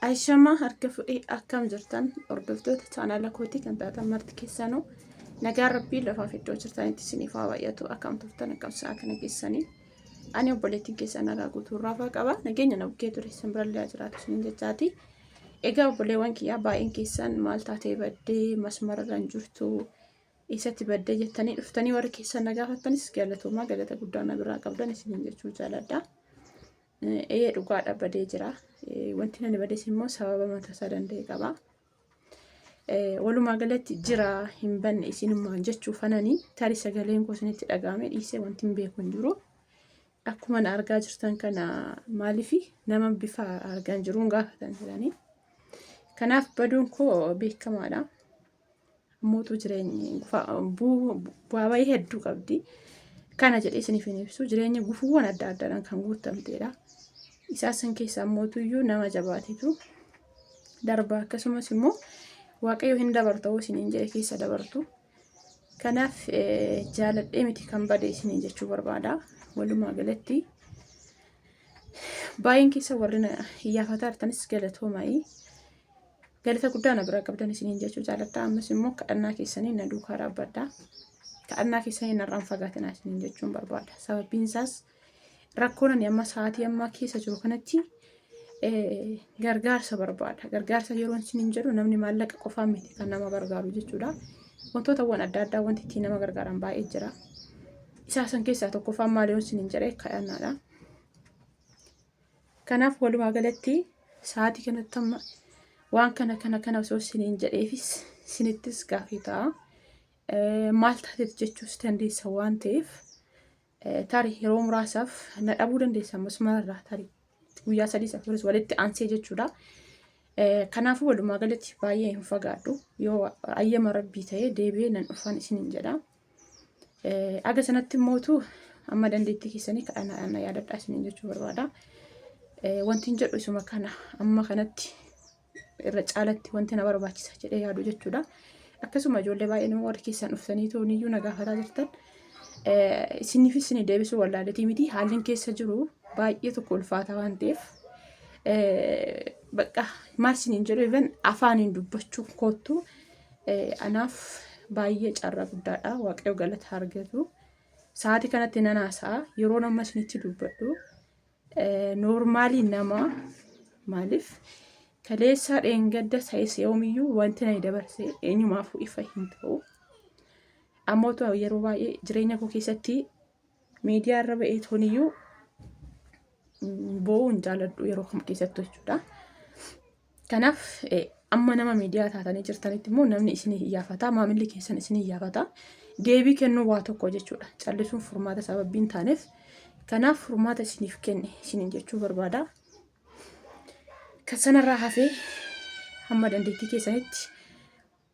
Aishama harka fudhee akkam jirtan hordoftoota chaanaala kootii kan taatan marti keessanuu nagaa rabbii lafaaf iddoo jirtanitti isiniif haa baay'atu akkam turtan akkam sa'a kana keessanii ani obboleettiin keessan nagaa guutuu raafaa qaba nageenya na bukkee ture simbirallee jiraatu isiniin jechaati. Egaa obboleewwan kiyyaa baay'een keessan maal taatee baddee masmararraan jirtu eessatti baddee jettanii dhuftanii warri keessan nagaa fattanis galatooma galata guddaa na biraa qabdan isiniin jechuu jaaladha. Dhugaadha badee jira. Wanti nani badees immoo sababa mataasaa danda'e qaba. Walumaa galatti jira hin banne isinummaan jechuu fananii tarii sagaleen koo isinitti dhagahame dhiisee wanti hin beeku hin jiru. Akkuma na argaa jirtan kana maaliifi nama bifa argaan jiruun gaafatan jedhanii. Kanaaf baduun koo beekamaadha. Mootuu jireenyi bu'aa bayii hedduu qabdi. Kana jedhee isiniif hin ibsu jireenya gufuuwwan adda addaadhaan kan guutamteedha. Isaasan keessaa mootuyyuu nama jabaatetu darba akkasumas immoo waaqayyo hin dabarta'uu isiniin jedhe keessa dabartu. Kanaaf jaaladhee miti kan bade isiniin jechuu barbaada. Walumaa galatti baay'een keessa warri iyyafataa jirtanis galatoomaa galata guddaa na bira qabdan isiniin jechuu jaaladha. Ammas immoo kadhannaa keessanii na duukaa dhaabbadha. Kadhannaa keessanii narraan fagaatinaa isiniin jechuun barbaada. Sababiin isaas rakkoon ani amma sa'aatii ammaa keessa jiru kanatti gargaarsa barbaada. Gargaarsa yeroo isiniin jedhu namni maallaqa qofaan miti kan nama gargaaru jechuudha. Wantootawwan adda addaa wanti ittiin nama gargaaran baay'ee jira. Isaasan keessaa tokkoffaan maaliyoon isiniin jedhee kadhannaadha. Kanaaf walumaa galatti sa'aatii kanatti amma waan kana osoo isiniin jedheefis isinittis gaafii ta'a. Maal taateef jechuus dandeessa waan ta'eef tarii yeroo muraasaaf na dhabuu dandeessa masmararraa tarii guyyaa 3 walitti aansee jechuudha. Kanaafuu walumaa galatti baay'ee hin fagaadhu yoo ayyama rabbii ta'ee deebi'ee nan dhufan isiniin jedha. Aga sanatti mootu amma dandeettii keessanii kadhannaa yaadadhaa isiniin jechuu barbaada. Wanti hin jedhu isuma kana amma kanatti irra caalatti wanti na barbaachisa jedhee yaadu jechuudha. Akkasuma ijoollee baay'een warri keessan dhuftanii tooniyyuu na gaafataa jirtan isiniif isinii deebisuu wallaaletii miti haalli keessa jiru baay'ee tokko ulfaataa waan ta'eef bakka maal isiniin jedhu even afaaniin dubbachuu kootu anaaf baay'ee carraa guddaadha. Waaqayyo galata argatu. Sa'aatii kanatti nan haasa'a yeroo nama isinitti dubbadhu noormaalii nama maaliif kaleessa dheengadda ta'es yoomiyyuu wanti na dabarse eenyumaafuu ifa hin ta'u. Ammootu yeroo baay'ee jireenya koo keessatti miidiyaa irra ba'ee tooniyyuu bo'uun jaaladhu yeroo kam keessattuu jechuudha. Kanaaf amma nama miidiyaa taatanii jirtanitti immoo namni isinii iyyaafata maamilli keessan isinii iyyaafata deebii kennuu waa tokko jechuudha. Callisuun furmaata sababbiin taaneef kanaaf furmaata isiniif kenne isiniin jechuu barbaada. Kan sanarraa hafee hamma dandeettii keessanitti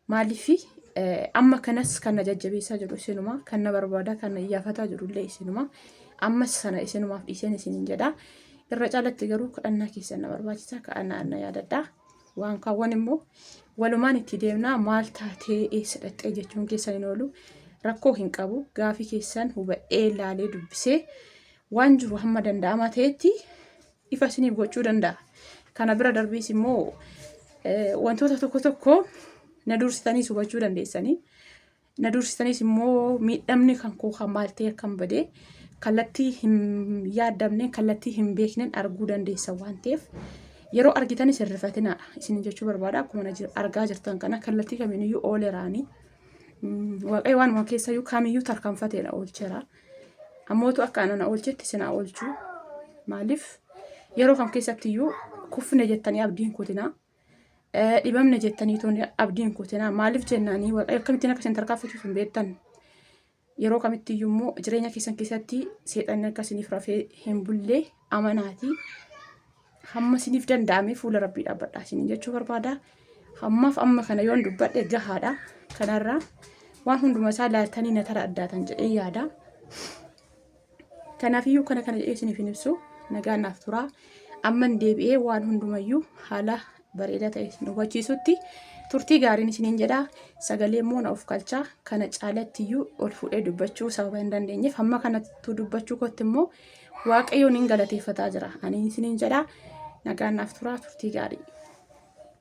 maaliifi amma kanas kan na jajjabeessaa jiru isinuma kan na barbaada kan na iyyafataa jirullee isinuma ammas sana isinumaaf dhiiseen isiniin jedha. Irra caalatti garuu kadhannaa keessan na barbaachisa kadhannaa na yaadadha. Waan kaawwan immoo walumaan itti deemnaa maal taatee eessa dhaqxee jechuun keessan hin oolu rakkoo hin qabu gaafii keessan hubadhee ilaalee dubbisee waan jiru hamma danda'amaa ta'etti ifa isiniif gochuu danda'a. Kana bira darbiis immoo wantoota tokko na dursitanii hubachuu dandeessanii. Na dursitaniis immoo miidhamni kan koo kan maal ta'e kan badee kallattii hin yaadamne kallattii hin beekne arguu dandeessa waan ta'eef yeroo argitanis hirrifatinaa isin jechuu barbaada. Akkuma argaa jirtan kana kallattii kamiiniyyuu ooleeraanii waaqayyo waanuma keessayyuu kamiyyuu tarkaanfateedha oolcheera. Ammootu akka ana oolchetti isin oolchuu maaliif yeroo kam keessattiyyuu kufne jettanii abdiin kutinaa dhibamne jettanii tooni abdiin kutinaa maaliif jennaanii waaqayyo akkamittiin akka isin tarkaanfachiisu hin beektan. Yeroo kamittiyyuu immoo jireenya keessan keessatti seexanni akka isiniif rafee hin bullee amanaatii hamma isiniif danda'ame fuula rabbii dhaabbadhaa isiniin jechuu barbaada. Hammaaf amma kana yoon dubbadhe gahaadha. Kanarraa waan hunduma isaa laaltanii na tara addaatan jedhee yaada. Kanaafiyyuu kana jedhee isiniif hin ibsu nagaan naaf turaa. Amman deebi'ee waan hundumayyuu haala bareedaa ta'e nu hubachiisutti turtii gaariin isiniin jedha. Sagalee immoo na of galchaa kana caalattiyyuu ol fuudhee dubbachuu sababa hin dandeenyeef hamma kanattuu dubbachuu kootti immoo waaqayyoon hin galateeffataa jira. Ani isiniin jedha nagaan naaf turaa turtii gaarii.